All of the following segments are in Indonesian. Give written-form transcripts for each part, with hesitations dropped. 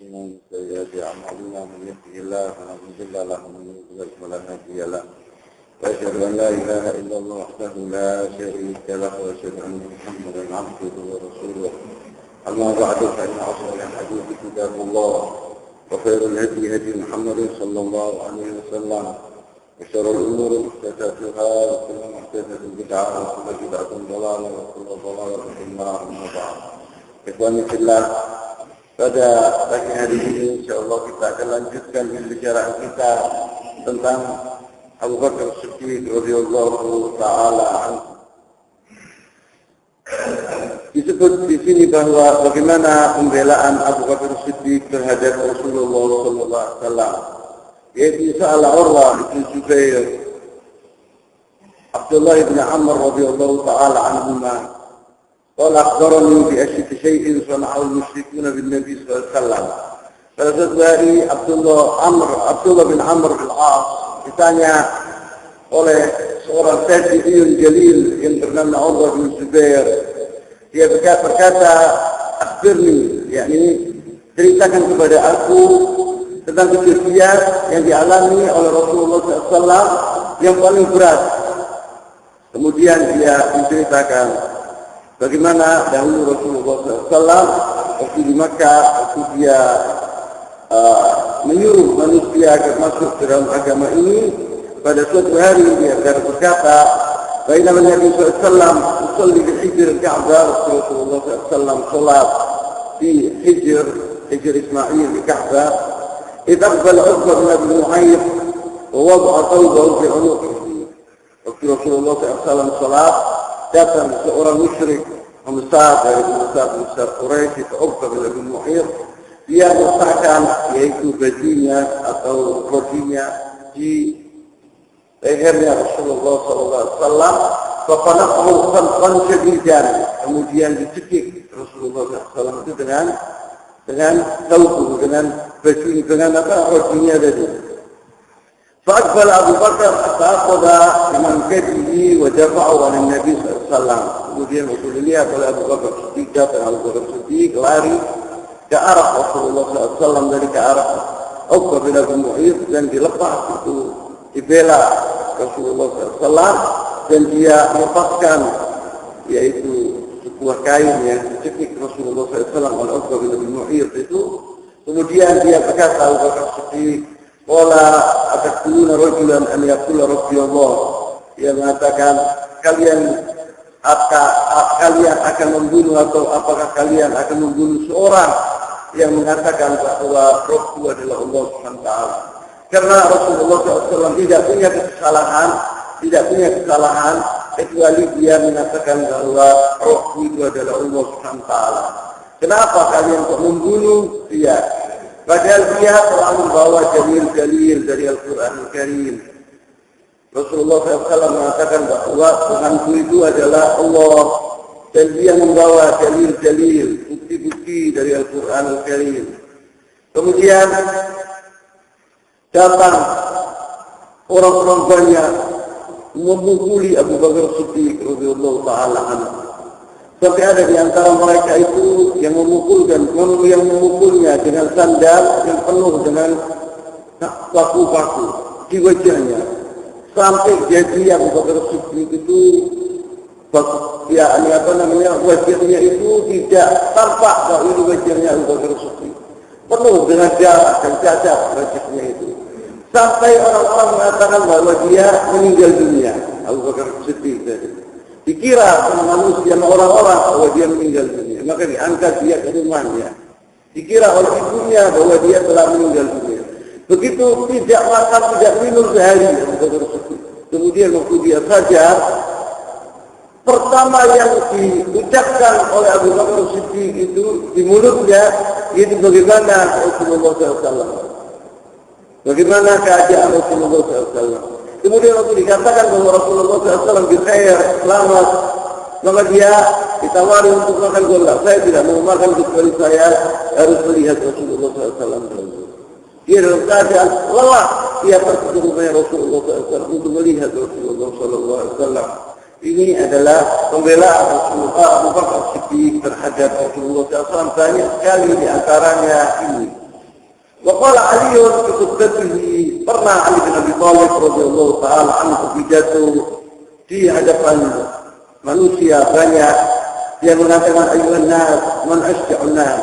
أنفسنا ومن سيئات أعمالنا من يهده الله فلا مضل له ومن يضلل فلا هادي له وأشهد أن لا إله إلا الله وحده لا شريك له وأشهد أن محمدا عبده ورسوله أما بعد فإن أصدق الحديث كتاب الله وخير الهدي هدي محمد صلى الله عليه وسلم وشر الأمور محدثاتها وكل محدثة بدعة وكل بدعة ضلالة وكل ضلالة في النار أما بعد. Ikhwani fillah, pada pagi hari ini insyaallah kita akan lanjutkan pembicaraan kita tentang Abu Bakar Siddiq radhiyallahu taala anhu. Disebut di sini bahwa bagaimana pembelaan Abu Bakar Siddiq terhadap Rasulullah sallallahu alaihi wasallam. Yaitu sa'ala Urwah bin Zubair Abdullah bin Amr radhiyallahu taala anhuma qala akhbarani bi ashyi shay'in sana'al musyrikuna bin Nabi sallallahu alaihi wasallam. Pada suatu hari Abdullah bin Amr al-As ditanya oleh seorang tabi'in jalil yang bernama Urwah bin Zubair. Dia berkata, akhbirni, yakni ceritakan kepada aku tentang kejadian yang dialami oleh Rasulullah SAW yang paling berat. Kemudian dia menceritakan bagaimana dahulu Rasulullah SAW waktu di Makkah, waktu dia menyuruh manusia agar masuk ke dalam agama ini. Pada suatu hari dia berkata, bainama Nabi SAW usalli di hijr Ka'bah, Rasulullah SAW salat di hijr Ismail di Ka'bah. إذ أقبل عقبة بن أبي معيط ووضع ثوبه في عنقه. Waktu Rasulullah SAW salat, datang seorang musyrik pembesar dari pembesar Quraisy itu Uqbah bin Abi Mu'ayth. Dia meletakkan yaitu bajunya atau rotinya di lehernya Rasulullah SAW. Faqanaqahu khalqan shadidan. Kemudian dicekik Rasulullah SAW itu dengan taubu, dengan baju, dengan rotinya tadi. Fa'aqbal Abu Bakar fa'aqada biman kadihi wa jafa'u an Nabi sallallahu. Kemudian Rasulullah oleh Abu Bakar Siddiq, dan Abu Bakar Siddiq lari ke arah Rasulullah SAW dari ke arah Uqbah bin Abi Mu'ayth dan dilepas itu, dibela Rasulullah SAW dan dia melepaskan yaitu sebuah kain yang dicekik Rasulullah SAW oleh Uqbah bin Abi Mu'ayth itu. Kemudian dia berkata, Abu Bakar Siddiq, qala ataquluna rajulan an yaqula rabbi Allah. Dia mengatakan, kalian akan membunuh atau apakah kalian akan membunuh seorang yang mengatakan bahwa Rabbku adalah Allah Subhanahu wa taala. Karena Rasulullah SAW tidak punya kesalahan kecuali dia mengatakan bahwa Rabbku itu adalah Allah Subhanahu wa taala. Kenapa kalian kok membunuh dia? Padahal dia telah membawa dalil-dalil dari Al-Quran Al-Karim. Rasulullah SAW mengatakan bahwa Tuhanku itu adalah Allah. Dan dia membawa dalil-dalil, bukti-bukti dari Al-Quran Al-Karim. Kemudian datang orang-orang banyak memukuli Abu Bakar Siddiq radhiyallahu taala anhu. Sampai ada di antara mereka itu yang memukulnya dengan sandal yang penuh dengan paku-paku di wajahnya. Sampai jadi Abu Bakar Siddiq itu wajahnya itu tidak tampak bahwa ini wajahnya Abu Bakar Siddiq. Penuh dengan darah dan cacat wajahnya itu. Sampai orang-orang mengatakan bahwa dia meninggal dunia, Abu Bakar Siddiq tadi. Dikira sama manusia, orang-orang bahwa dia meninggal dunia. Maka diangkat dia ke rumahnya. Dikira oleh ibunya bahwa dia telah meninggal dunia. Begitu tidak makan, tidak minum sehari. Kemudian waktu dia sadar, pertama yang diucapkan oleh Abu Bakar Siddiq itu di mulutnya, itu bagaimana Rasulullah SAW. Bagaimana keadaan Rasulullah SAW. Kemudian waktu dikatakan bahwa Rasulullah SAW bikhair, selamat, maka dia ditawari untuk makan golak. Saya tidak mau makan kecuali saya harus melihat Rasulullah SAW. Dia dalam keadaan lelah, dia pergi ke rumah Rasulullah SAW untuk melihat Rasulullah SAW. Ini adalah pembelaan Rasulullah Abu Bakar Siddiq terhadap Rasulullah SAW. Banyak sekali di antaranya ini. Wa qala Ali fi khutbatihi, pernah Ali bin Abi Thalib radhiyallahu taala anhu berpidato di hadapan manusia banyak. Dia mengatakan ayyuhan nas man asja'un nas.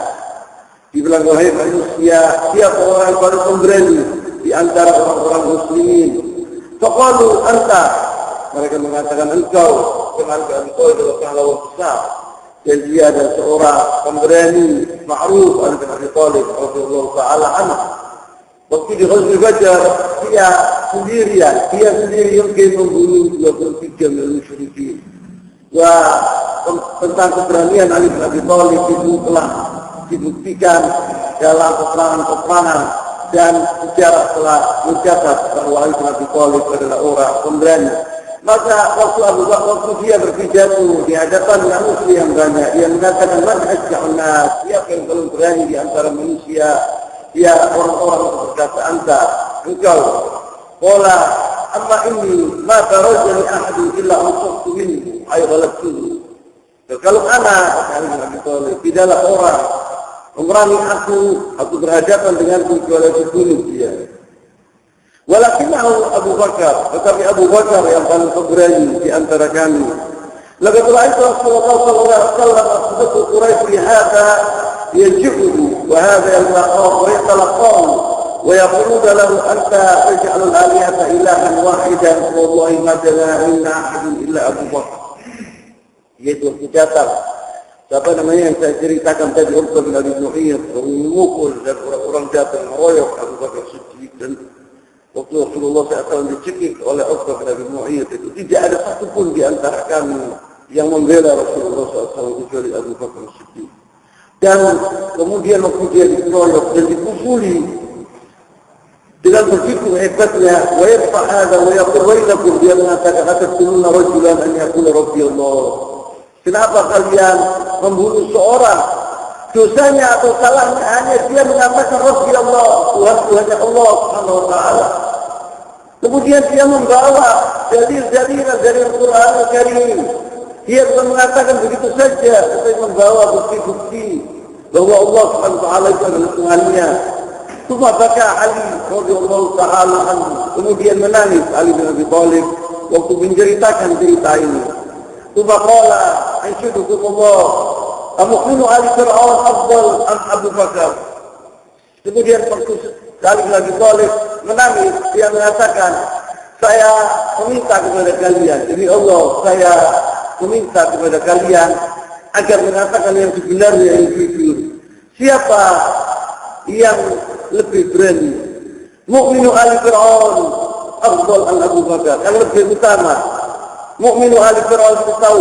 Dibilang wahai manusia, siapa orang yang paling pemberani di antara orang-orang muslimin? Faqalu anta. Mereka mengatakan engkau. Dengan engkau adalah pahlawan besar. Dan dia adalah seorang pemberani ma'ruf Ali bin Abi Thalib radhiyallahu taala anhu. Waktu di Ghazwah Badar, dia sendiri yang membunuh 23 musyrikin. Tentang keberanian Ali bin Abi Thalib itu telah dibuktikan dalam peperangan dan sejarah telah mencatat bahwa Ali bin Abi Thalib adalah orang pemberani. Maka waktu dia berpidato di hadapan manusia yang banyak, dia mengatakan man asja'un nas, siapa yang paling berani di antara manusia? Ya orang-orang berkata anta, engkau. Qala amma inni ma tarajani ahadu illa ansaftu minhu ay ghalabtuhu. Kalau anak Ali bin Abi Thalib tidaklah orang memerangi aku berhadapan denganku kecuali aku bunuh dia. Walakinahu Abu Bakar, tetapi Abu Bakar yang paling pemberani di antara kami. Laqad ra'aytu Rasulullah sallallahu alaihi wasallam asbatu Quraisy hadza yajibuhu wa hadha yalqahu wa yatalaqahu wa yaquluna lahu anta taj'alu al-alihata ilahan wahidan wallahi ma ja'alna ahadun illa Abu Bakar. Yaitu dicatat. Siapa namanya yang saya ceritakan tadi, Uqbah bin Abi Mu'ayyid, memukul dan orang-orang datang meroyok Abu Bakar Siddiq. Dan waktu Rasulullah SAW dicekik oleh Uqbah bin Abi Mu'ayyid itu, tidak ada satupun di antara kami yang membela Rasulullah SAW kecuali Abu Bakar Siddiq. Dan kemudian waktu dia dikeroyok dan dipukuli dengan begitu hebatnya, wa yarfa hadza wa yaqul wailakum, dia mengatakan atakununa rajulan an yaqula rabbi Allah. Kenapa kalian membunuh seorang? Dosanya atau salahnya hanya dia mengatakan Rabbi Allah, Tuhan-Tuhannya Allah Subhanahu wa taala. Kemudian dia membawa dalil-dalil dari Al-Qur'an Al-Karim. Dia bukan mengatakan begitu saja, tetapi membawa bukti-bukti bahwa Allah Subhanahu wa taala itu adalah Tuhannya. Cuma baca Ali radhiyallahu taala anhu, kemudian menangis Ali bin Abi Thalib waktu menceritakan cerita ini. Cuma qala anshudukum Allah Amukminu Ali Fir'aun afdal an Abu Bakar. Kemudian waktu Ali bin Abi Thalib menangis, dia mengatakan, saya meminta kepada kalian, demi Allah, saya meminta kepada kalian agar mengatakan yang sebenarnya, yang jujur. Siapa yang lebih berani? Mukminu Ali Fir'aun afdal an Abu Bakar, yang lebih utama. Mukminu Ali Fir'aun itu tahu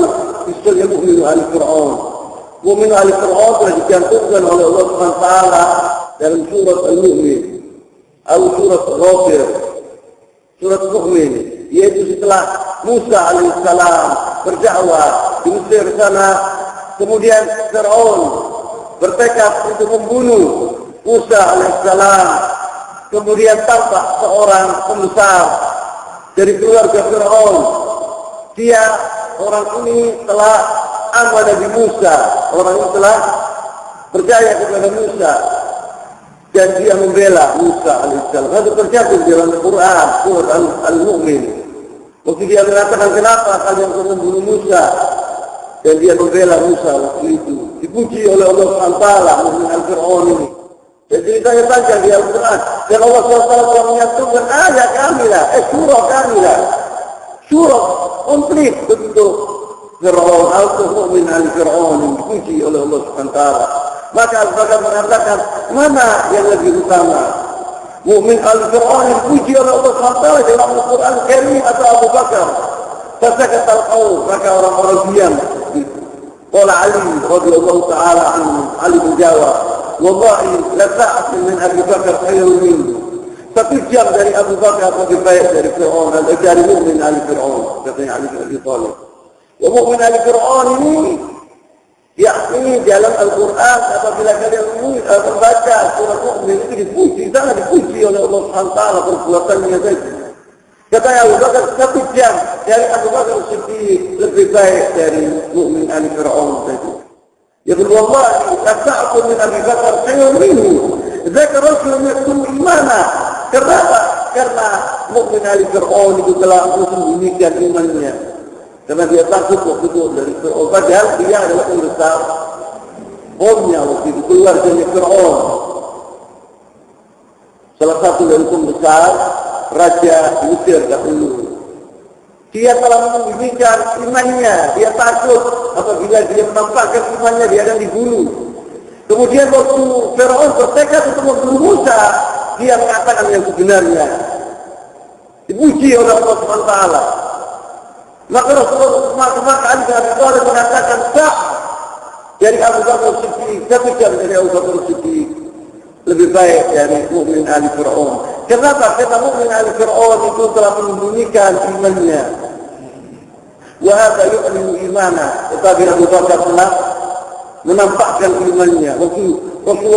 istilahnya Mukminu Ali Fir'aun. Mukmin Ali Fir'aun telah dicantumkan oleh Allah SWT dalam surat Al-Mu'min atau surat Ghafir, surat Mu'min, yaitu setelah Musa alaihissalam berdakwah di Mesir sana, kemudian Fir'aun bertekad untuk membunuh Musa alaihissalam, kemudian tampak seorang pembesar dari keluarga Fir'aun. Dia orang ini telah aman Nabi Musa, orang ini telah percaya kepada Musa dan dia membela Musa alaihissalam. Itu tercantum dalam Al-Quran surat Al-Mu'min. Waktu dia mengatakan kenapa kalian membunuh Musa, dan dia membela Musa waktu itu, dipuji oleh Allah SWT Mukmin Al-Fir'aun ini. Dan ceritanya panjang di Al-Quran. Dan Allah SWT telah menyatukan ayat kamilah, surah kamilah, surah komplit bentuk Fir'aun atau Mukmin Al-Fir'aun yang dipuji oleh Allah SWT. Maka Abu Bakar mengatakan, mana yang lebih utama? Mukmin Al-Fir'aun yang dipuji oleh Allah SWT dalam Al-Quran Karim atau Abu Bakar? Fasakat al-qaum, maka orang-orang diam. Qala Ali radhiyallahu ta'ala anhu, Ali menjawab, wallahi la sa'atin min Abi Bakar khairun minhu. Satu jam dari Abu Bakar lebih baik dari Fir'aun, dari Mukmin Al-Fir'aun, katanya Ali bin Abi Thalib. Mukmin Al-Fir'aun ini yakni dalam Al-Quran apabila kalian membaca surah Mu'min itu dipuji, sangat dipuji oleh Allah SWT perbuatannya saja. Kata Abu Bakar, satu jam dari Abu Bakar Siddiq lebih baik dari Mukmin Al-Fir'aun tadi. Ya berwallahi, kasa'atu min Abi Bakar khairun minhu. Zakar Rasul yaktum imana. Kenapa? Karena mukmin Ali Fir'aun itu telah mensembunyikan imannya. Karena dia takut waktu itu dari Fir'aun. Padahal dia adalah pembesar kaumnya waktu itu, keluarganya Fir'aun. Salah satu dari pembesar Raja Mesir dahulu. Dia telah menyembunyikan imannya. Dia takut apabila dia menampakkan imannya dia akan dibunuh. Kemudian waktu Fir'aun bertekad untuk membunuh Musa, dia mengatakan yang sebenarnya. Dipuji oleh Allah SWT. Maka Rasulullah SAW mengatakan tak dari Abu Bakar Siddiq, satu jam dari Abu Bakar Siddiq lebih baik dari mukmin Ali Fir'aun. Kenapa? Karena mukmin Ali Fir'aun itu telah menyembunyikan imannya. Wa hadza yu'linu imana. Tetapi Abu Bakar telah menampakkan imannya. Waktu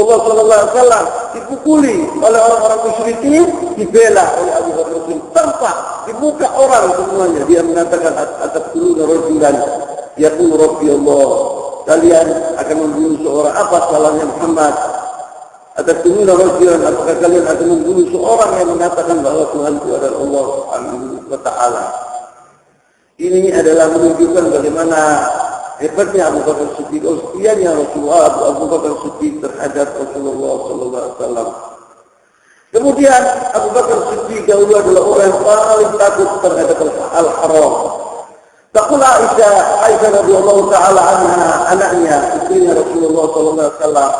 Rasulullah SAW dipukuli oleh orang-orang musyrikin, dibela oleh Abu Bakar Siddiq. Tampak dibuka orang semuanya. Dia mengatakan ataqtuluna rajulan yaqulu rabbi Allah. Kalian akan membunuh seorang, apa salahnya Muhammad? Ataqtuluna rajulan, apakah kalian akan membunuh seorang yang mengatakan bahwa Tuhan itu adalah Allah Subhanahu wa taala? Ini adalah menunjukkan bagaimana hebatnya Abu Bakar Siddiq, setianya Rasulullah Abu Bakar Siddiq terhadap Rasulullah sallallahu alaihi wasallam. Kemudian Abu Bakar Siddiq dahulu adalah orang yang paling takut terhadap al-haram. Taqul Aisyah radhiyallahu taala anha, anaknya, istrinya Rasulullah sallallahu alaihi wasallam.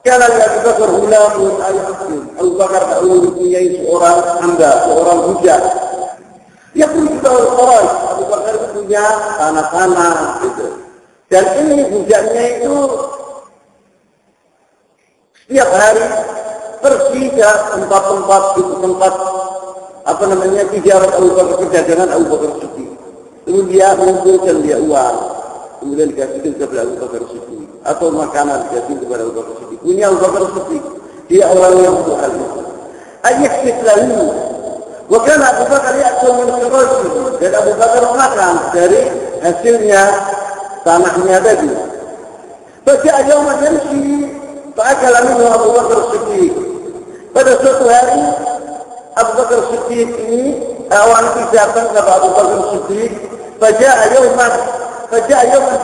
Kana Abu Bakar hulamun al-hakim. Abu Bakar dahulu mempunyai seorang hamba, seorang budak. Dia pun juga orang. Abu Bakar punya tanah-tanah gitu. Dan ini budaknya itu setiap hari pergi ke tempat-tempat itu, tempat apa namanya, tijarat Abu Bakar, perdagangan Abu Bakar Siddiq. Kemudian dia mengumpulkan dia uang, kemudian dikasihkan kepada Abu Bakar Siddiq, atau makanan dikasih kepada Abu Bakar Siddiq. Punya Abu Bakar Siddiq, dia orang yang berhal itu. Ayat lalu, bukan Abu Bakar ya'kul min khirajih, dan Abu Bakar makan dari hasilnya tanahnya tadi. Pada yawman yamshi fa'akala minhu Abu Bakar Siddiq. Pada suatu hari Abu Bakar Siddiq ini awan datang kepada Abu Bakar Siddiq. Faja'a yawman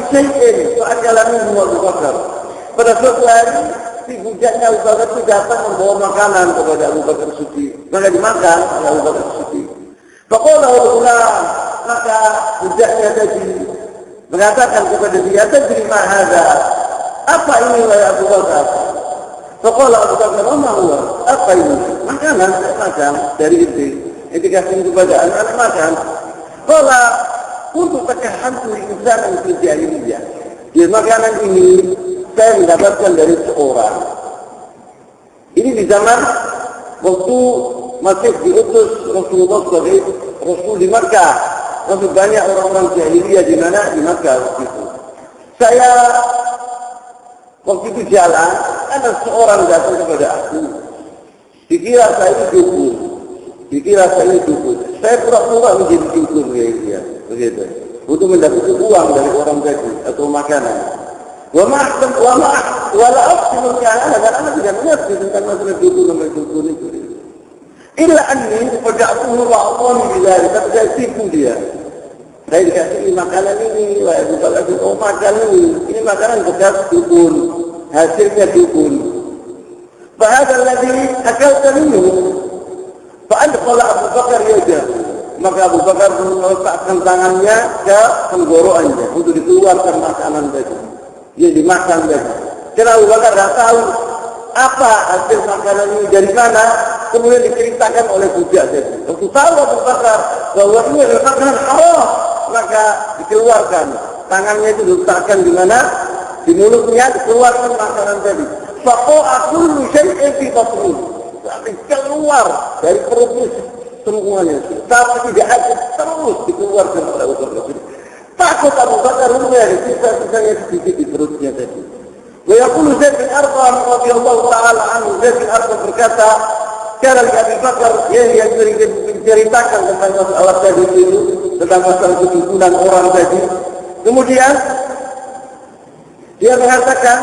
bisyai'in fa'akala minhu Abu Bakar. Pada suatu hari si bujaknya Abu Bakar itu datang membawa makanan kepada Abu Bakar Siddiq. Maka dimakan oleh Abu Bakar Siddiq. Faqala ulam, maka bujaknya tadi mengatakan kepada dia, "Tadri ma hadza?" Apa ini wahai Abu Bakar? Faqala Abu Bakar, "Ma huwa?" Apa ini? Makanan saya makan dari itu. Ini dikasih kepada anak-anak makan. Qala kuntu takahantu insanan fi jahiliyah. Di makanan ini saya mendapatkan dari seorang. Ini di zaman waktu masih diutus Rasulullah sebagai Rasul di Makkah. Masih banyak orang-orang jahiliyah di mana? Di Makkah waktu itu. Saya waktu itu jalan, ada seorang datang kepada aku. Dikira saya ini dukun. Saya pura-pura menjadi dukun kayak dia, begitu. Untuk mendapatkan uang dari orang tadi atau makanan. Wala aqsimu kana, dan anak tidak mengerti tentang masalah dukun itu. Illa anni faja'tuhu wa'atani bidzalik, tapi saya tipu dia. Saya dikasih makanan ini, wahai Abu Bakar, oh makanan ini makanan bekas dukun, hasilnya dukun. Fahadha alladhi akalta minhu, fa'adqala Abu Bakar yadahu. Maka Abu Bakar meletakkan tangannya ke tenggorokannya untuk dikeluarkan makanan tadi. Dia dimakan tadi. Karena Abu Bakar tidak tahu apa hasil makanan ini dari mana, kemudian diceritakan oleh budak tadi. Waktu tahu Abu Bakar bahwa ini adalah makanan haram, maka dikeluarkan. Tangannya itu diletakkan di mana? Di mulutnya, dikeluarkan makanan tadi. Faqa'a kullu syai'in fi batnihi. Tapi keluar dari perutnya semuanya. Tapi tidak ada, terus dikeluarkan oleh Abu Bakar. Takut Abu Bakar sisa-sisanya sedikit di perutnya tadi. Wa yaqulu Zaid bin Arqam radhiyallahu ta'ala anhu, Zaid bin Arqam berkata, "Kana Abu Bakar yang menceritakan tentang masalah tadi itu, tentang masalah kedudukan orang tadi. Kemudian dia mengatakan,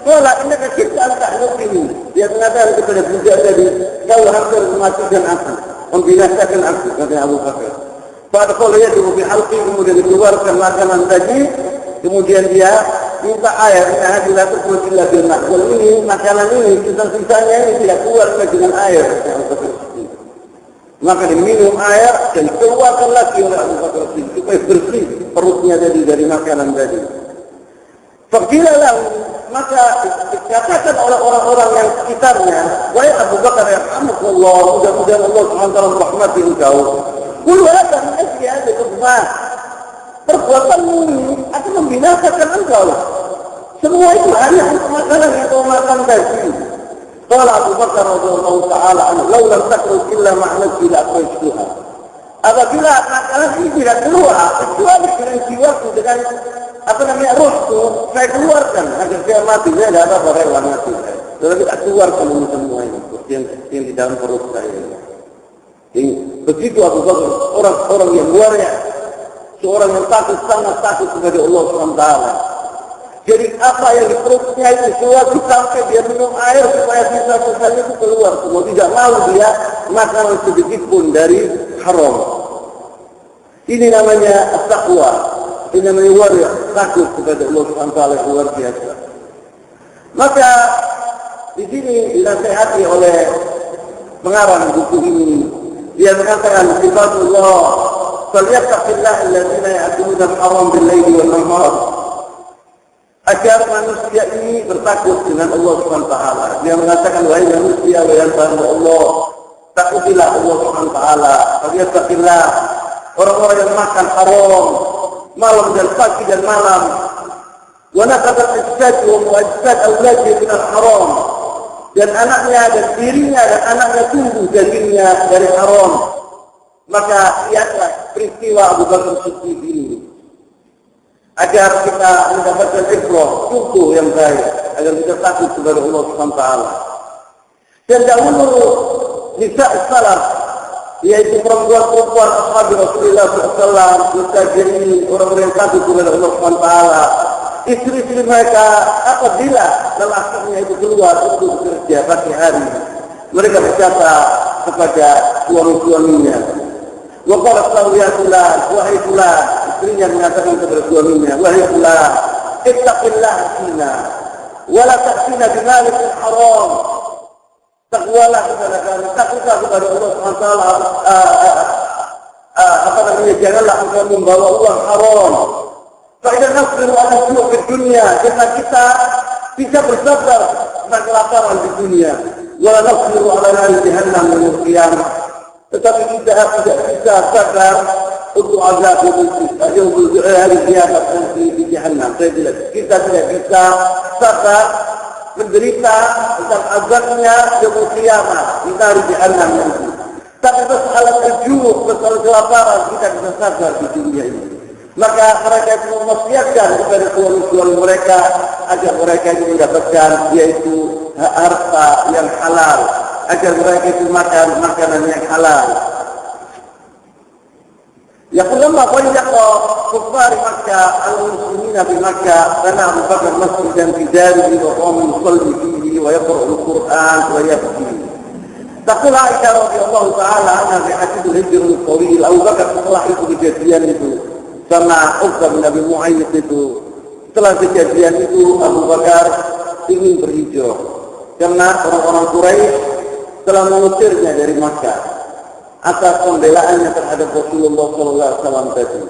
"Qala innaka kitta an ta'luqini." Dia mengatakan kepada budak tadi, kau hampir mematikan aku, membinasakan aku, kata Abu Bakar. Pada kalau dia di halqi, kemudian dikeluarkan makanan tadi, kemudian dia minta air. Nah, bila terkuatlah dengan kalau ini makanan ini sisa-sisanya ini tidak keluar dengan air. Maka diminum air dan keluarkan lagi oleh Abu Bakar supaya bersih perutnya dari makanan tadi. Fakilalah, maka dikatakan oleh orang-orang yang sekitarnya, wahai Abu Bakar ya Allah, mudah-mudahan Allah SWT merahmati engkau. Kul hadza min ajli hadhihi al-ummah. Perbuatanmu ini akan membinasakan engkau. Semua itu hanya untuk makanan yang kau makan tadi. Qala Abu Bakar radhiyallahu ta'ala anhu, "Law lam takhruj illa ma'nati la akhrijtuha." Apabila makanan ini tidak keluar kecuali dengan jiwaku, dengan ruhku, saya keluarkan agar saya mati. Saya tidak apa-apa, rela mati. Tetapi tak keluarkan ini semua ini yang di dalam perut saya. Jadi, begitu Abu Bakar, orang-orang yang mulia, seorang yang takut, sangat takut kepada Allah SWT. Jadi apa yang di perutnya itu keluar sampai dia minum air supaya sisa-sisanya itu keluar. Semua tidak mau dia makan sedikit pun dari haram. Ini namanya at-taqwa. Ini namanya waria, takut kepada Allah SWT yang luar biasa. Maka di sini dinasihati oleh pengarang buku ini. Dia mengatakan sifatullah, falyattaqillah alladziina ya'kuluna al-haram bil-laili wan-nahar. Agar manusia ini bertakut dengan Allah SWT. Dia mengatakan, wahai manusia, wahai hamba Allah, takutilah Allah SWT. Falyattaqillah, orang-orang yang makan haram malam dan pagi dan malam. Wa naqadat ajsad wa muajsad awladi min al-haram. Dan anaknya dan dirinya dan anaknya tumbuh dagingnya dari haram. Maka lihatlah peristiwa Abu Bakar Siddiq ini. Agar kita mendapatkan ibrah, contoh yang baik, agar kita takut kepada Allah SWT. Dan dahulu nisa salaf, yaitu perempuan-perempuan ashabi Rasulullah SAW, mustajirin, orang-orang yang takut kepada Allah SWT. Istri-istri mereka apabila lelaki itu keluar untuk bekerja pagi hari, mereka berkata kepada suami-suaminya, wa qala ya fulan, wahai fulan, istrinya mengatakan kepada suaminya, wahai fulan, ittaqillah fina wa la ta'tina bimalik haram. Takwalah kepada kami, takutlah kepada Allah SWT. Janganlah engkau membawa uang haram. Fa'idah nafsiru ala su'u di dunia, karena kita bisa bersabar tentang kelaparan di dunia. Wala nafsiru ala nari jahannam minul qiyamah. Tetapi kita tidak bisa sabar untuk azab hari kiamat nanti di jahannam. Kita tidak bisa sabar menderita tentang azabnya yaumul qiyamah di hari jahannam nanti. Tapi masalah terjuruk, masalah kelaparan kita bisa sabar di dunia ini. Maka mereka itu mewasiatkan kepada suami-suami mereka agar mereka itu mendapatkan yaitu harta yang halal, agar mereka itu makan makanan yang halal. Yaqulullah qayyaqa kuffar Makkah al-muslimina bi Makkah kana Abu Bakar masjidan fi darihi wa qama yusalli fihi wa yaqra'u al-Qur'an wa yabki. Taqul Aisyah radhiyallahu ta'ala anha fi hadits al-hijr al-tawil, Abu Bakar setelah itu kejadian itu sama Uqbah bin Abi Mu'ayyid itu, setelah kejadian itu Abu Bakar ingin berhijrah karena orang-orang Quraisy telah mengusirnya dari Makkah atas pembelaannya terhadap Rasulullah SAW tadi.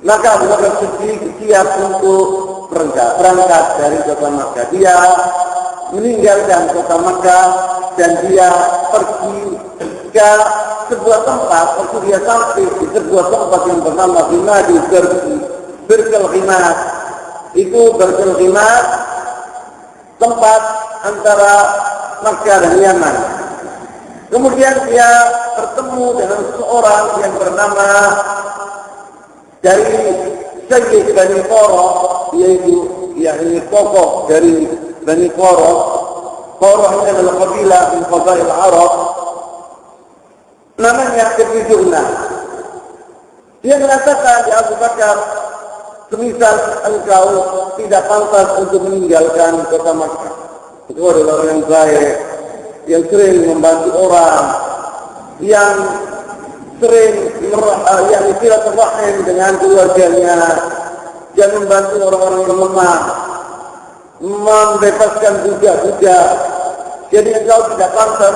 Maka Abu Bakar Siddiq siap untuk berangkat dari kota Makkah. Dia meninggalkan kota Makkah dan dia pergi ke sebuah tempat. Waktu dia sampai di sebuah tempat yang bernama Ghimadi Birkel Ghimad. Itu Birkel Ghimad tempat antara Makkah dan Yaman. Kemudian dia bertemu dengan seorang yang bernama dari Sayyid Bani Qurah, yaitu tokoh dari Bani Qurah. Qurah ini adalah kabilah min qabail Arab. Namanya Ibn Jurnah. Dia mengatakan di Abu Bakar, semisal engkau tidak pantas untuk meninggalkan kota Makkah. Itu adalah orang yang baik, yang sering membantu orang, yang sering yang silaturahim dengan keluarganya, dan membantu orang-orang yang lemah, membebaskan budak-budak. Jadi engkau tidak pantas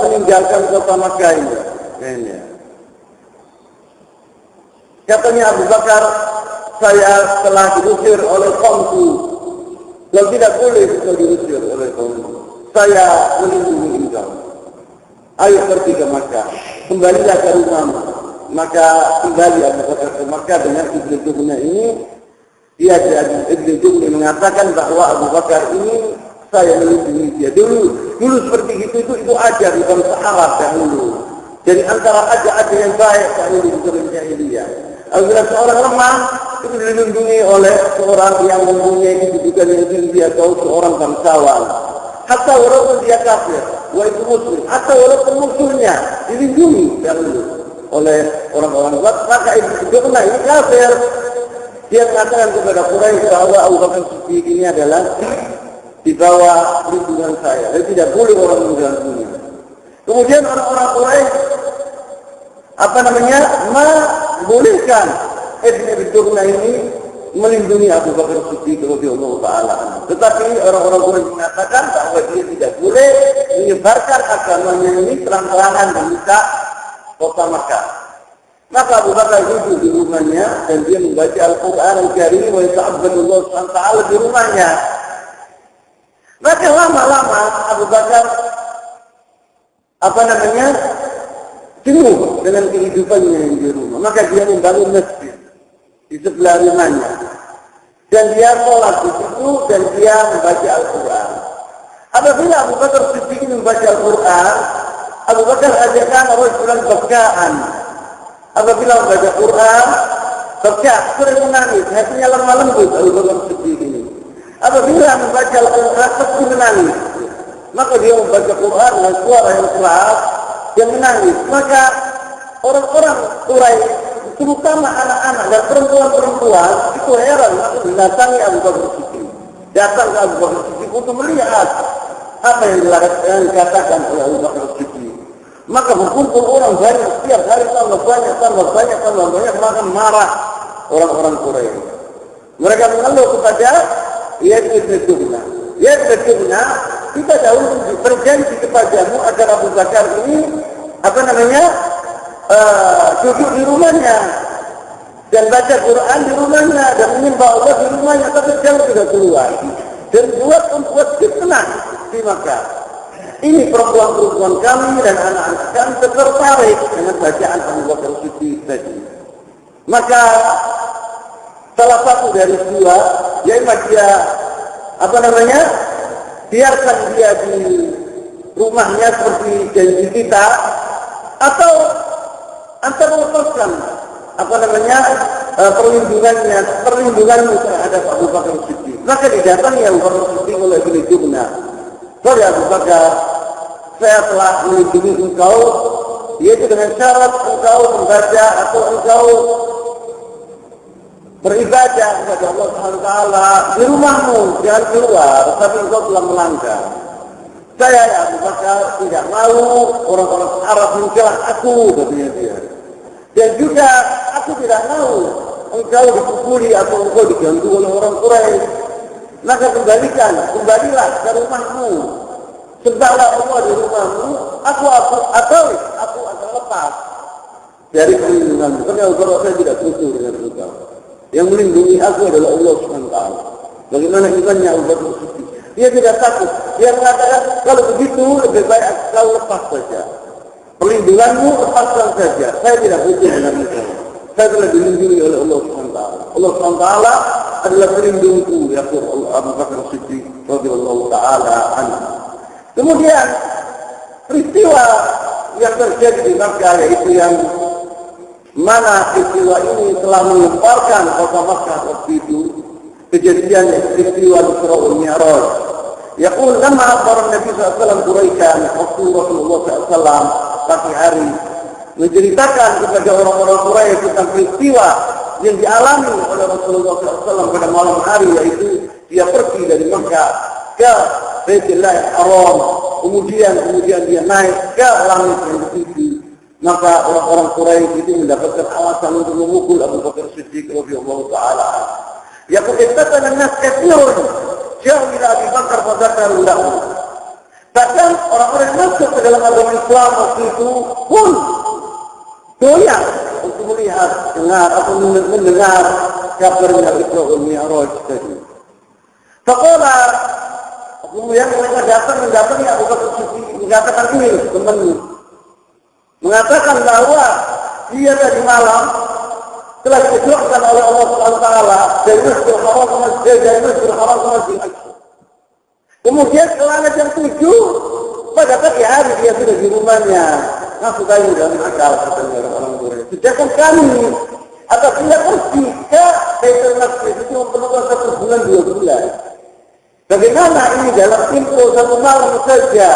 meninggalkan kota Makkah ini. Katanya Abu Bakar, saya telah diusir oleh kaumku. Kalau tidak boleh kita diusir oleh kaumku, saya melindungi engkau. Ayo pergi ke Makkah, kembalilah ke rumahmu. Maka kembali Abu Bakar ke Makkah dengan Ibn Dughna ini. Dia Ibn Dughna mengatakan bahwa Abu Bakar ini saya melindungi dia dulu seperti itu ajar di bangsa Arab dahulu. Jadi antara ajar yang baik dahulu di zaman jahiliyah. Apabila seorang lemah itu dilindungi oleh seorang yang mempunyai kedudukan yang tinggi atau seorang bangsawan. Hatta walaupun dia kafir, itu muslim, hatta walaupun musuhnya dilindungi dahulu oleh orang-orang kuat. Maka Ibn Dughna ini kafir. Dia mengatakan kepada Quraisy bahwa Abu Bakar Siddiq ini adalah di bawah lindungan saya. Dan tidak boleh orang mengganggunya. Kemudian orang-orang Quraisy bolehkan Ibn Dughna ini melindungi Abu Bakar Siddiq radhiyallahu taala. Tetapi orang-orang Quraisy mengatakan bahwa dia tidak boleh menyebarkan agamanya ini terang-terangan di kota Makkah. Maka Abu Bakar duduk di rumahnya dan dia membaca Al-Quran Al-Karim wa yata'abbadullah SWT di rumahnya. Maka lama-lama Abu Bakar jenuh dengan kehidupannya yang di rumah. Maka dia membangun masjid di sebelah rumahnya. Dan dia sholat di situ dan dia membaca Al-Quran. Apabila Abu Bakar Siddiq membaca Al-Quran, Abu Bakar ajarkan orang bakaan. Apabila membaca Quran, sering menangis, hatinya lemah lembut Abu Bakar Siddiq ini. Apabila membaca Al-Quran, pasti menangis. Maka dia membaca Quran dengan suara yang keras, yang menangis. Maka orang-orang Quraisy, terutama anak-anak dan perempuan-perempuan, itu heran. Maka mendatangi Abu Bakar Siddiq. Datang ke Abu Bakar Siddiq untuk melihat apa yang dikatakan oleh Abu Bakar Siddiq. Maka berkumpul orang banyak, setiap hari tambah banyak, maka marah orang-orang Quraisy. Mereka mengeluh kepada Ibn Dughna. Ibn Dughna, kita dahulu berjanji kepadamu agar Abu Bakar ini duduk di rumahnya dan baca Quran di rumahnya dan menyembah Allah di rumahnya, tapi jangan sudah keluar dan membuat fitnah di Makkah. Ini perempuan-perempuan kami dan anak-anak kami tertarik dengan bacaan Abu Bakar Siddiq tadi. Maka salah satu dari dua, yaitu dia biarkan dia di rumahnya seperti janji kita, atau anda melepaskan perlindunganmu terhadap Abu Bakar Siddiq. Maka didatangi Abu Bakar Siddiq oleh Ibn Dughna. Sorry Abu Bakar, saya telah melindungi engkau, yaitu dengan syarat engkau membaca atau engkau beribadah kepada Allah SWT di rumahmu, jangan keluar, tapi engkau telah melanggar. Saya Abu Bakar tidak mau orang-orang Arab menjelaskan aku, katanya dia. Dan juga aku tidak mau engkau dipukuli atau engkau diganggu oleh orang Quraisy. Maka kembalilah ke rumahmu. Sembahlah Allah di rumahmu. Aku akan lepas dari perlindunganmu. Karena saya tidak butuh dengan engkau. Yang melindungi aku adalah Allah SWT. Bagaimana imannya Abu Bakar Siddiq? Dia tidak takut. Dia mengatakan kalau begitu lebih baik kau lepas saja. Perlindunganmu lepaskan saja. Saya tidak butuh dengan engkau. Saya telah dilindungi oleh Allah SWT. Allah SWT adalah pelindungku, ya Abu Bakar Siddiq radhiyallahu taala anhu. Kemudian peristiwa yang terjadi di Makkah, yaitu yang mana peristiwa ini telah mengemparkan kota Makkah waktu itu, kejadian peristiwa Isra wal Mi'raj. Yaqul lama akhbar Nabi SAW Quraisyan waktu Rasulullah SAW pagi hari menceritakan kepada orang-orang Quraisy tentang peristiwa yang dialami oleh Rasulullah SAW pada malam hari, yaitu dia pergi dari Makkah ke Baitullah Haram, kemudian dia naik ke langit yang tinggi. Maka orang-orang Quraisy itu mendapatkan alasan untuk memukul Abu Bakar Siddiq radhiyallahu taala. Yaqul ittaqana an-nas katsirun ja'u ila Abi Bakar fa dzakaru lahu. Bahkan orang-orang yang masuk ke dalam agama Islam waktu itu pun doyan untuk melihat, dengar atau mendengar kabarnya Isra wal Mi'raj tadi. Faqala yang mereka mendatangi Abu Bakar Siddiq mengatakan ini temannya, mengatakan bahwa dia tadi malam telah dikeluarkan oleh Allah Subhanahu wa taala dari Masjidil Haram ke Masjidil Aqsa. Kemudian ke langit yang 7 pada pagi hari dia sudah di rumahnya. Masuk kali dalam akal katanya orang Quraisy. Sedangkan kami apabila pergi ke Baitul Maqdis itu memerlukan 1 bulan 2 bulan. Bagaimana ini dalam tempo 1 malam saja?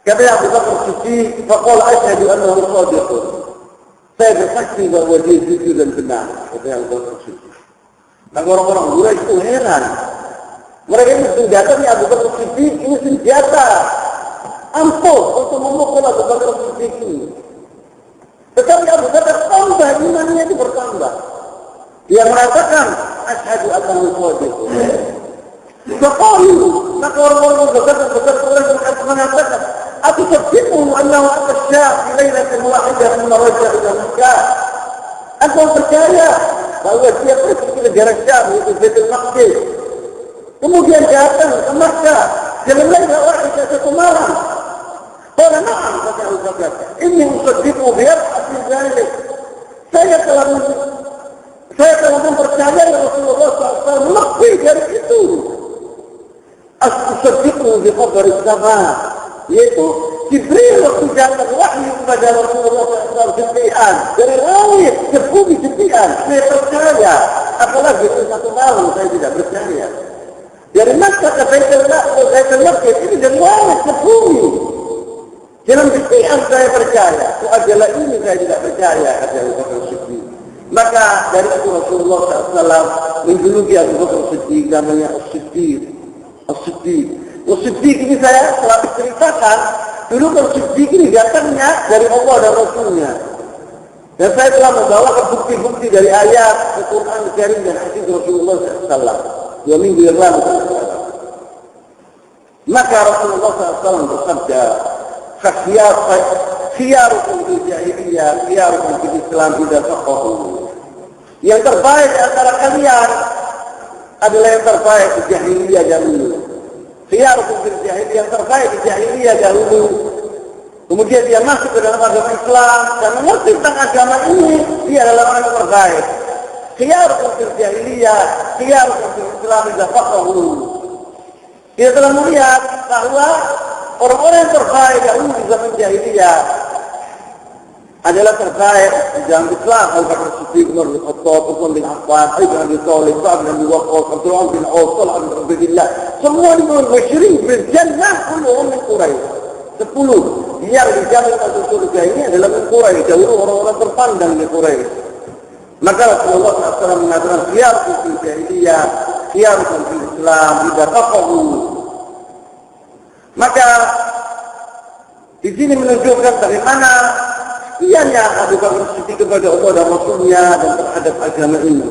Kata Abu Bakar Siddiq, faqala asyhadu annahu shadiqun. Saya bersaksi bahwa dia jujur dan benar. Kata Abu Bakar Siddiq. Maka orang-orang Quraisy itu heran. Mereka ini senjatanya Abu Bakar Siddiq ini senjata ampuh untuk memukul Abu Bakar Siddiq ini. Tetapi Abu Bakar tambah imannya itu bertambah. Dia mengatakan asyhadu annahu shadiqun. Faqalu, maka orang-orang Quraisy mengatakan أتصدقه أنه أتى الشام في ليلة واحدة ثم رجع إلى مكة. Engkau percaya bahwa dia pergi ke negara Syam yaitu Baitul Maqdis, kemudian datang ke Makkah dalam lailah wahidah 1 malam. Qala na'am, kata Abu Bakar, inni usaddiqu bi arba'ati dzalik. Saya telah mempercayai Rasulullah SAW lebih dari itu. Usaddiqu bi khabari sama, yaitu Jibril waktu datang wahyu kepada Rasulullah SAW sepian dari langit ke bumi sepian. Saya percaya, apalagi itu 1 malam saya tidak percaya. Dari Makkah ke Baitul Maqdis ini dari langit ke bumi dalam sepian saya percaya. Adalah ini saya tidak percaya, kata Abu Bakar Siddiq. Maka dari itu Rasulullah SAW menjuluki Abu Bakar Siddiq namanya As-Siddiq. As-Siddiq ini saya telah ceritakan dulu kalau Siddiq ini datangnya dari Allah dan Rasulnya. Dan saya telah membawakan bukti-bukti dari ayat Al-Quran Karim dan hadis Rasulullah SAW 2 minggu yang lalu. Maka Rasulullah SAW bersabda, khiyarukum fil jahiliyah, khiyarukum fil Islam idza faqahu. Yang terbaik antara kalian adalah yang terbaik di jahiliyah dahulu. Khiyarukum fil jahiliyah, yang terbaik di jahiliyah dahulu. Kemudian dia masuk ke dalam agama Islam dan mengerti tentang agama ini, dia adalah orang yang terbaik. Khiyarukum fil jahiliyah, khiyarukum fil Islam idza faqahu. Kita telah melihat bahwa orang-orang yang terbaik dahulu di zaman jahiliyah adalah terbaik di zaman Islam. Abu Bakar Siddiq, Umar bin Khattab, Utsman bin Affan, Ali bin Abi Thalib, Sa'd bin Abi Waqqas, Abdurrahman bin Auf, Talha bin Ubaidillah. Semua al-mubasysyirin bil jannah kulluhum min Quraisy. 10 yang dijamin masuk surga ini adalah min Quraisy. Dahulu orang-orang terpandang di Quraisy. Maka Rasulullah SAW mengatakan khiyarukum fil jahiliyah, khiyarukum fil Islam idza faqahu. Maka di sini menunjukkan bagaimana sekiannya Abu Bakar Siddiq kepada Allah dan Rasulnya dan terhadap agama ini.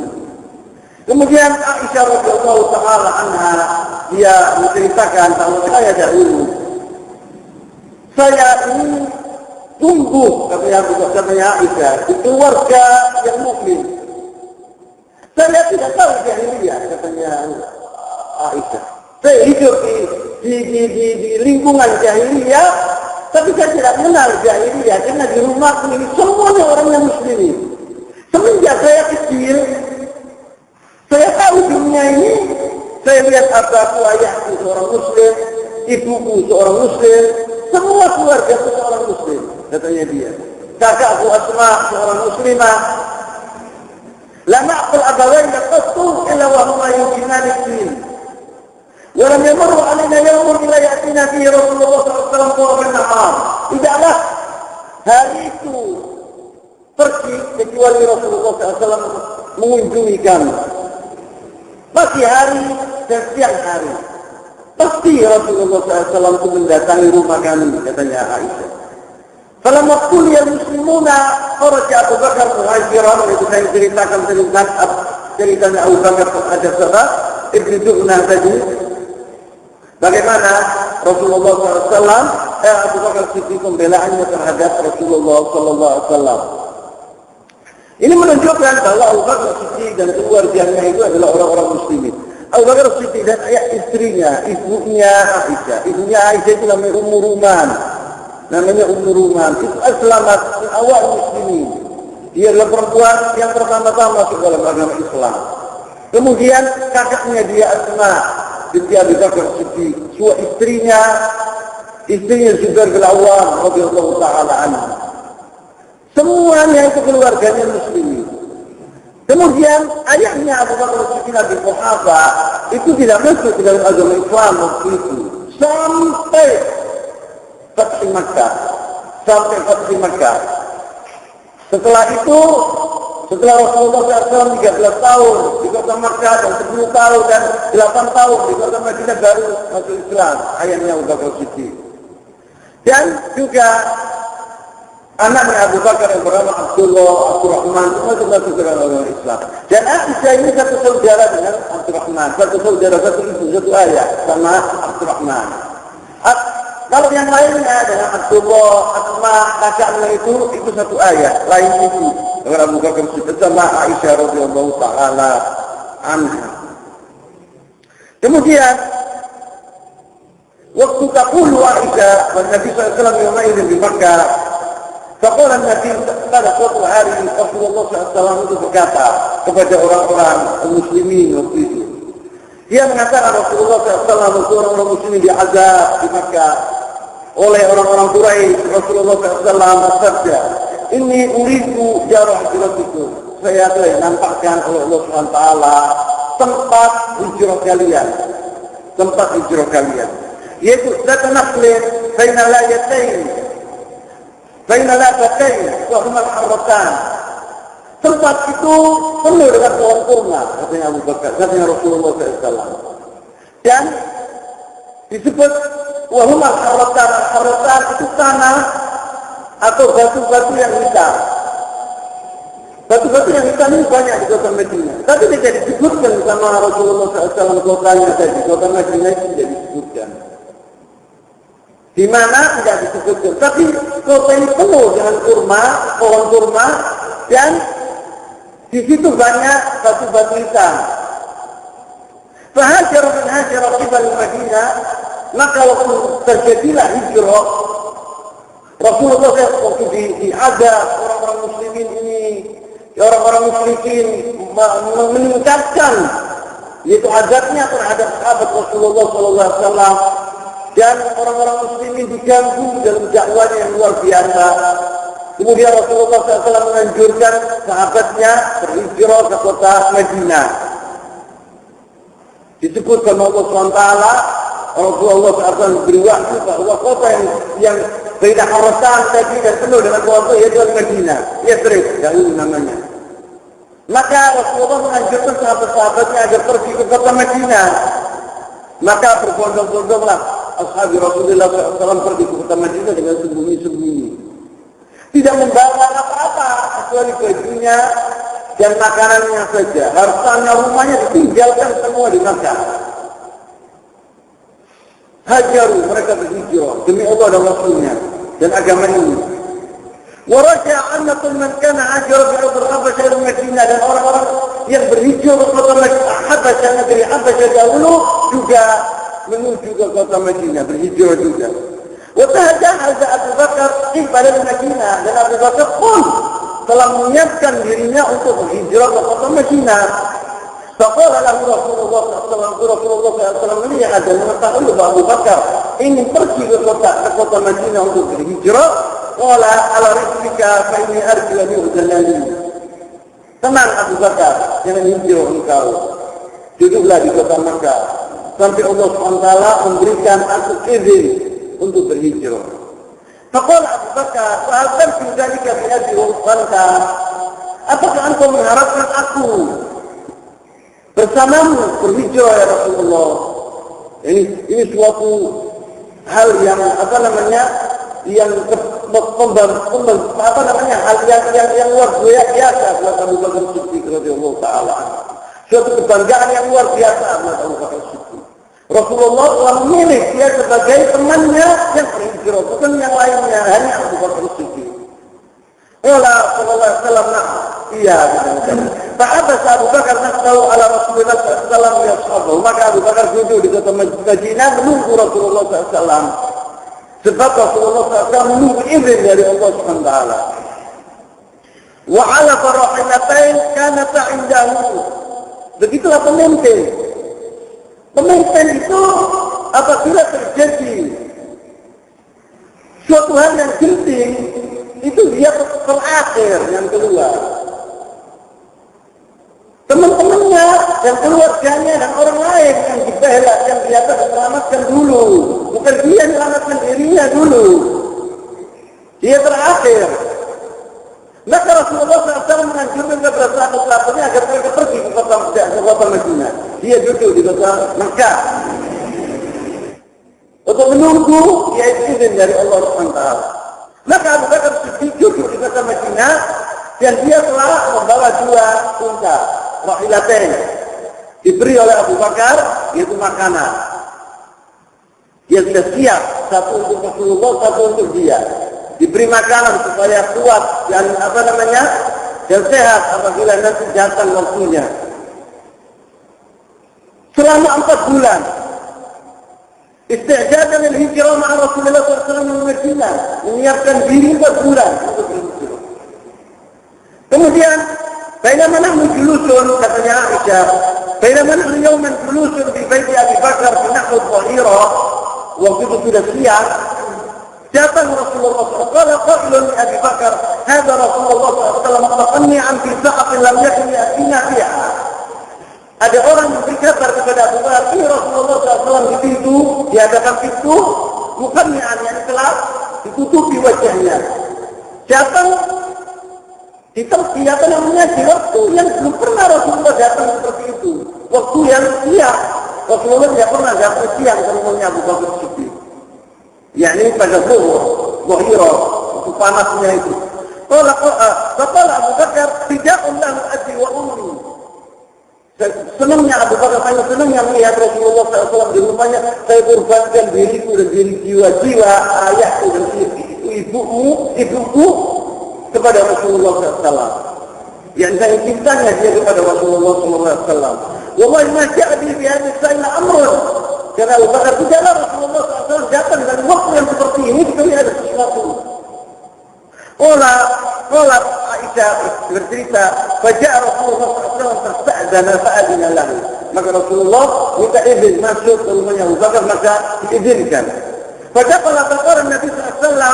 Kemudian Aisyah radhiyallahu taala anha dia menceritakan bahwa saya dahulu ini tumbuh katanya Aisyah di keluarga yang mukmin. Saya tidak tahu jahiliyah katanya Aisyah. Saya hidup di lingkungan jahiliyah, tapi saya tidak mengenal jahiliyah karena di rumahku ini semuanya orang yang muslimin. Semenjak saya kecil, saya tahu dunia ini. Saya lihat abahku, ayahku seorang muslim, ibuku seorang muslim, semua keluarga seorang muslim, katanya dia. Kakakku Asma seorang muslimah. La na'qul abawayna qattu illa wa huma yuqinani din. Walam yamurru alaina yawmun illa ya'tina fihi Rasulullah SAW qurban nahar. Tidaklah hari itu pergi kecuali Rasulullah SAW mengunjungi kami. Pagi hari dan siang hari. Pasti Rasulullah SAW itu mendatangi rumah kami, katanya Aisyah. Falamma quliya al-muslimuna kharaja Abu Bakar muhajiran, itu saya ceritakan tentang ceritanya Abu Bakar terhadap sahabat Ibnu Du'nah tadi. Bagaimana Rasulullah SAW, Abu Bakar Siddiq pembelaannya terhadap Rasulullah SAW. Ini menunjukkan bahwa Abu Bakar Siddiq dan keluarganya itu adalah orang-orang muslimin. Abu Bakar Siddiq dan istrinya, ibunya Aisyah. Ibunya Aisyah itu namanya Ummu Ruman. Itu selamat awal muslimin. Dia adalah perempuan yang pertama-tama masuk dalam agama Islam. Kemudian kakaknya dia Asma binti Abu Bakar Siddiq, istrinya Zubair bin Awwam radhiyallahu taala anhu. Semuanya itu keluarganya muslimin. Kemudian ayahnya Abu Bakar Siddiq Abi Quhafa itu tidak masuk ke dalam agama Islam waktu itu sampai Fathu Makkah. Setelah itu, setelah Rasulullah SAW 13 tahun di kota Makkah dan 10 tahun dan 8 tahun di kota Madinah baru masuk Islam ayahnya Abu Bakar Siddiq. Dan juga anaknya Abu Bakar yang bernama Abdurrahman itu masuk ke dalam agama Islam. Dan Aisyah ini satu saudara dengan Abdurrahman, satu saudara, satu ibu, satu ayah sama Abdurrahman. Kalau yang lainnya dengan Abdullah, Asma, kakaknya itu satu ayah, lain itu dengan Abu Bakar Siddiq sama Aisyah radhiyallahu taala anha. Kemudian waktu taqulu Aisyah dan Nabi SAW yaumaidin di Makkah, faqala Nabi pada suatu hari Rasulullah SAW itu berkata kepada orang-orang muslimin waktu itu. Dia mengatakan Rasulullah SAW itu orang-orang muslimin diazab di Makkah oleh orang-orang Quraisy. Rasulullah SAW bersabda, "Inni uridu jarah hijratikum." Saya telah nampakkan oleh Allah SWT tempat hijrah kalian, yaitu zat nakhlin baina layatain wa huma al-harratan. Tempat itu penuh dengan pohon kurma, katanya Abu Bakar, katanya Rasulullah SAW. Dan disebut wahum al-harratan itu tanah atau batu-batu yang hitam. Batu-batu yang hitam ini banyak di kota Madinah. Tapi tidak disebutkan sama Rasulullah SAW kotanya tadi. Kota Madinah itu tidak disebutkan. Di mana tidak disebutkan. Tapi kota ini penuh dengan kurma, pohon kurma, dan di situ banyak batu-batu hitam. Fahajar min hajar qibal Madinah, maka waktu terjadilah hijrah, Rasulullah waktu diazab orang-orang muslimin ini, orang-orang musyrikin meningkatkan yaitu azabnya terhadap sahabat Rasulullah SAW, dan orang-orang muslimin diganggu dalam dakwahnya yang luar biasa. Kemudian Rasulullah SAW menganjurkan sahabatnya berhijrah ke kota Madinah. Disebutkan Allah SWT, Rasulullah SAW beri waktu bahwa kota yang beda harasan tadi dan penuh dengan kota yaitu Madinah, Yathrib dahulu namanya. Maka Rasulullah menganjurkan sahabat-sahabatnya agar pergi ke kota Madinah. Maka berbondong-bondonglah ashab Rasulullah SAW pergi ke kota Madinah dengan sembunyi-sembunyi. Tidak membawa apa-apa kecuali bajunya dan makanannya saja. Hartanya, rumahnya ditinggalkan semua di Makkah. Hajaru, mereka berhijrah demi Allah dan Rasulnya dan agama ini. Waraja annakum man kana hajara bi Habasyah ila Madinah, dan orang-orang yang berhijrah ke kota Habasyah, negeri Habasyah dahulu juga menuju ke kota Madinah, berhijrah juga. Watahajahaza Abu Bakar pada Madinah, dan Abu Bakar pun telah menyiapkan dirinya untuk berhijrah ke kota Madinah. Faqala lahu Rasulullah SAW melihat dan mengetahui bahwa Abu Bakar ingin pergi ke kota Madinah untuk berhijrah. Qala ala rizqika fa inni arju an yu'dhalani. Tenang Abu Bakar, jangan hijrah engkau. Duduklah di kota Makkah sampai Allah SWT memberikan aku izin untuk berhijrah. Faqala Abu Bakar, "Fa hal fi dzalika bi abi wa anta?" Apakah engkau mengharapkan aku bersamamu berhijrah ya Rasulullah? Ini suatu hal yang yang hal yang luar biasa buat Abu Bakar Siddiq radhiyallahu taala. Suatu kebanggaan yang luar biasa buat Abu Bakar Siddiq. Rasulullah telah memilih dia sebagai temannya yang berhijrah, bukan yang lainnya, hanya Abu Bakar Siddiq. Sallallahu alaihi wasallam, iya. Fa'abasa Abu Bakar nafsahu ala Rasulullah sallallahu alaihi wasallam. Maka Abu Bakar duduk di kota Madinah menunggu Rasulullah sallallahu. Sebab Rasulullah sallallahu menunggu izin dari Allah Subhanahu wa taala. Wa 'ala farahilatain kanata 'indahu. Begitulah pemimpin. Pemimpin itu apabila terjadi suatu hal yang genting, itu dia terakhir yang keluar. Teman-temannya dan keluarganya dan orang lain yang dibela, yang biasa diselamatkan dulu. Bukan dia menyelamatkan dirinya dulu. Dia terakhir. Maka Rasulullah SAW menganjurkan kepada sahabat-sahabatnya agar mereka pergi ke kota Madinah. Dia duduk di kota Mekah untuk menunggu izin dari Allah SWT. Maka Abu Bakar Siddiq duduk di kota Madinah dan dia telah membawa 2 unta rahilatain diberi oleh Abu Bakar, yaitu makanan. Dia sudah siap, satu untuk Rasulullah, satu untuk dia. Diberi makanan supaya kuat dan dan sehat apabila nanti datang waktunya. Selama 4 bulan isti'dadan al-hijrah ma'a Rasulullah SAW di Madinah, menyiapkan diri 4 bulan untuk berhijrah. Kemudian bainama nahnu julusun, katanya Aisyah, bainama nahnu yawman julusun di baiti Abi Bakar fi nahwi dhahira, waktu itu sudah siang, datang Rasulullah SAW, qailun li Abi Bakar, hadha Rasulullah SAW mutaqanni'an fi sa'atin lam yakun ya'tina fiha. Ada orang yang berkabar kepada Abu Bakar, ini Rasulullah SAW di pintu, di hadapan pintu, muqanni'an yang telah ditutupi wajahnya. Datang di waktu yang belum pernah Rasulullah datang seperti itu. Waktu yang siang, Rasulullah tidak pernah datang siang ke rumahnya Abu Bakar Siddiq. Yakni pada zuhur, dhahira, itu panasnya itu. Qala Abu Bakar, tidakun lahu abi wa ummi. Senangnya Abu Bakar, paling senangnya melihat Rasulullah SAW di rumahnya. Saya kurbankan diriku dan diri jiwa-jiwa ayahku dan ibuku kepada Rasulullah SAW. Yang saya cintanya dia kepada Rasulullah SAW. Wallahi ma ja'adi bi hadhihi sa'ila amrun. Karena Abu Bakar tidaklah Rasulullah SAW datang dari waktu yang seperti ini kecuali ada sesuatu. Qala Aisyah bercerita, faja'a Rasulullah SAW fasta'dzana fa'adzina lahu. Maka Rasulullah minta izin masuk ke rumahnya Abu Bakar, maka diizinkan. Fadakhala faqala Nabi SAW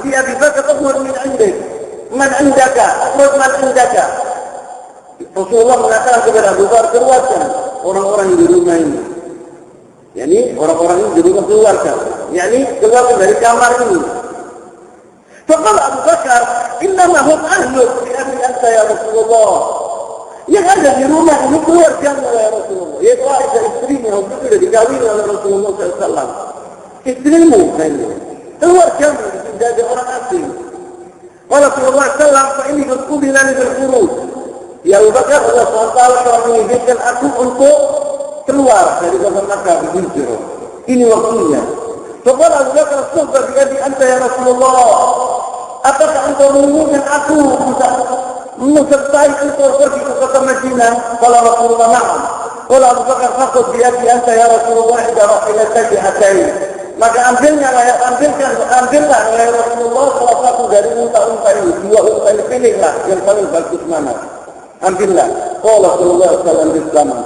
li Abi Bakar, "Ukhruj min 'indik. Man 'indaka? Ukhruj man 'indaka." Rasulullah mengatakan kepada Abu Bakar, keluarkan orang-orang di rumah ini. Yani orang-orang ini di rumah keluarkan. Yani keluarkan dari kamar ini. Faqala Abu Bakar, "Innama hum ahluk bi abi anta ya Rasulullah." Yang ada di rumah ini keluargamu ya Rasulullah. Yaitu Aisyah istrinya, waktu itu sudah dikawin oleh Rasulullah SAW. Istrimu ini, keluargamu, tidak ada orang asing. Rasulullah SAW, fa ini berkubilan berkurus. Ya Abu Bakar, Allah SWT telah mengizinkan aku untuk keluar dari kota Makkah berhijrah. Ini waktunya. Faqala Abu Bakar, "Subha bi abi anta ya Rasulullah." Apakah engkau menginginkan aku menyertai engkau pergi ke kota Madinah? Qala Rasulullah, "Na'am." Qala Abu Bakar, "Faqud bi abi anta ya Rasulullah idza rahilataki hatain." Maka ambillah ya Rasulullah salah satu dari unta-unta ini, 2 unta ini, pilihlah yang paling bagus mana. Ambillah. Qala Rasulullah sallallahu alaihi wasallam,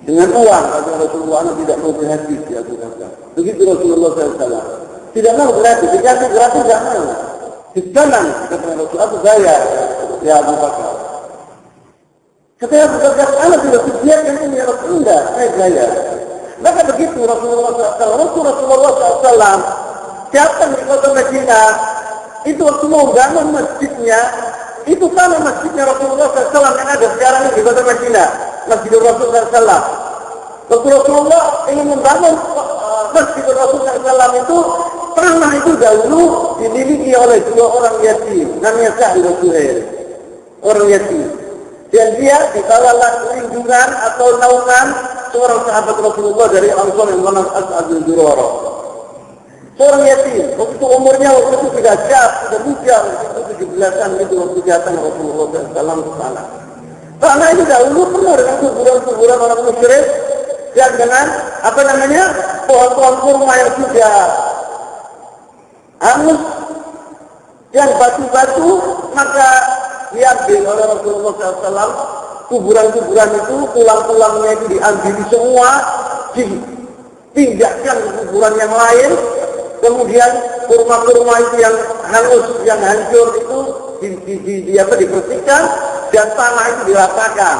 dengan uang, kata Rasulullah, anak tidak mau berhati ya Abu Bakar. Begitu Rasulullah SAW. Tidak mau berhati, dikasih gratis tidak mau. Disanan, kata Rasulullah, aku bayar ya Abu Bakar. Kata Abu Bakar, anak tidak sediakan ini ya Rasulullah, saya bayar. Maka begitu Rasulullah SAW datang di kota Madinah, itu waktu mau bangun masjidnya, itu sama masjidnya Rasulullah SAW yang ada sekarang di kota Madinah. Masjidul Rasul SAW. Rasulullah ingin membangun masjid Rasulullah SAW itu, tanah itu dahulu dimiliki oleh dua orang yatim, namanya Sa'd bin Suhail, orang yatim. Dan dia dibawalah lindungan atau naungan seorang sahabat Rasulullah dari Ansar yang bernama As'ad bin Zurarah. Seorang yatim, waktu itu umurnya waktu itu sudah muda, waktu itu 17-an itu waktu datang Rasulullah SAW ke sana. Tanah itu dahulu penuh dengan kuburan-kuburan orang musyrik dan dengan pohon-pohon kurma yang sudah hangus dan batu-batu, maka diambil oleh Rasulullah SAW kuburan-kuburan itu, tulang-tulangnya itu diambil semua, dipindahkan ke kuburan yang lain, kemudian kurma-kurma itu yang hangus, yang hancur itu dibersihkan dan tanah itu diratakan.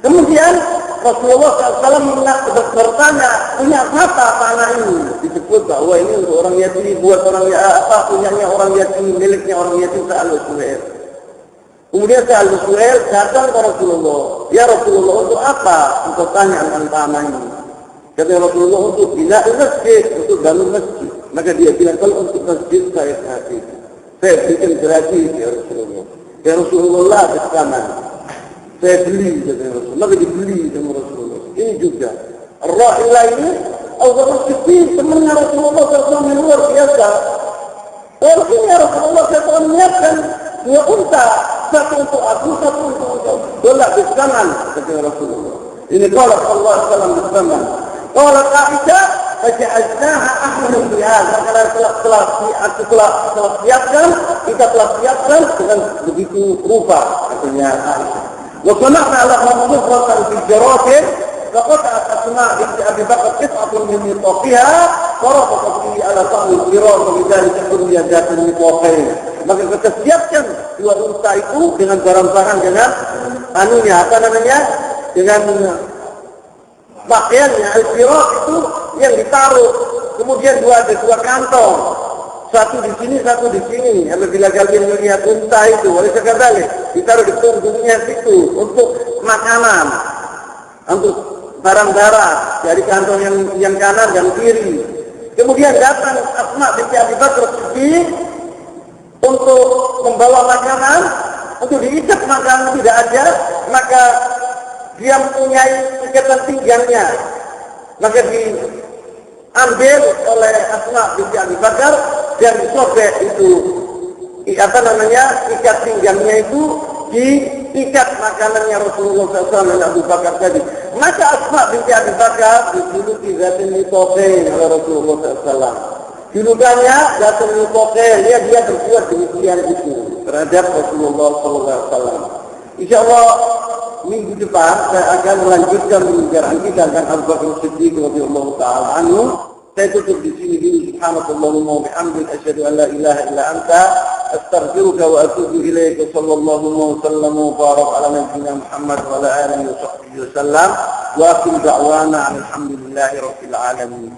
Kemudian Rasulullah SAW bertanya, punya siapa tanah ini? Disebut bahwa ini untuk orang yatim, buat orang punyanya orang yatim, miliknya orang yatim Sa'd bin Suhail. Kemudian Sa'd bin Suhail datang ke Rasulullah. Ya Rasulullah, untuk apa engkau tanya tentang tanah ini? Kata Rasulullah, untuk bina masjid, untuk bangun masjid. Maka dia bilang, kalau untuk masjid saya kasih. Saya bikin gratis ya Rasulullah. Ya Rasulullah bersama. Saya beli dengan Rasulullah, maka dibeli dengan Rasulullah. Ini juga Ar-Rahilah ini Allah Rasulullah temannya Rasulullah SAW yang luar biasa. Walaupun ya Rasulullah SAW menyiapkan 2 unta, satu untuk aku, satu untuk engkau. Tolak bersama kata Rasulullah. Ini kalau Allah SAW bersama. Kalau Aisyah faja'alnaha ahlan bihal. Maka setelah siapkan, kita telah siapkan dengan begitu rupa katanya Aisyah. وصنعنا لهم ظهرة في جراثيم فقطعت أسماء بنت أبي بكر قطعة من نطاقها فربطت به على طعم الجيران وبذلك سمي ذات النطاقين. Maka kita siapkan 2 unta itu dengan barang-barang, dengan dengan pakaiannya al-jirat itu yang ditaruh. Kemudian ada 2 kantong. Satu di sini, satu di sini. Apabila kalian melihat unta itu, oleh sekali ditaruh di punggungnya situ untuk makanan, untuk barang-barang dari kantong yang kanan dan kiri. Kemudian datang Asma binti Abi Bakar Siddiq untuk membawa makanan, untuk diikat makanan tidak ada, maka dia mempunyai ikatan pinggangnya, maka diambil oleh Asma binti Abi Bakar dan disobek itu ikat pinggangnya itu, diikat makanannya Rasulullah SAW dan Abu Bakar tadi. Maka Asma binti Abi Bakar dijuluki Zatul Nitoqain oleh Rasulullah SAW. Julukannya Zatul Nitoqain, dia berbuat demikian itu terhadap Rasulullah SAW. InsyaAllah minggu depan saya akan melanjutkan pembicaraan kita tentang Abu Bakar Siddiq radhiyallahu ta'ala anhu. Saya tutup di sini dulu. Subhanakallahumma wa bihamdika asyhadu an la ilaha illa anta astaghfiruka wa atubu ilaika. Sallallahu wa sallam wa barak ala nabiyyina Muhammad wa ala alihi wa sahbihi wa sallam. Wa akhir da'wana alhamdulillahi rabbil alamin.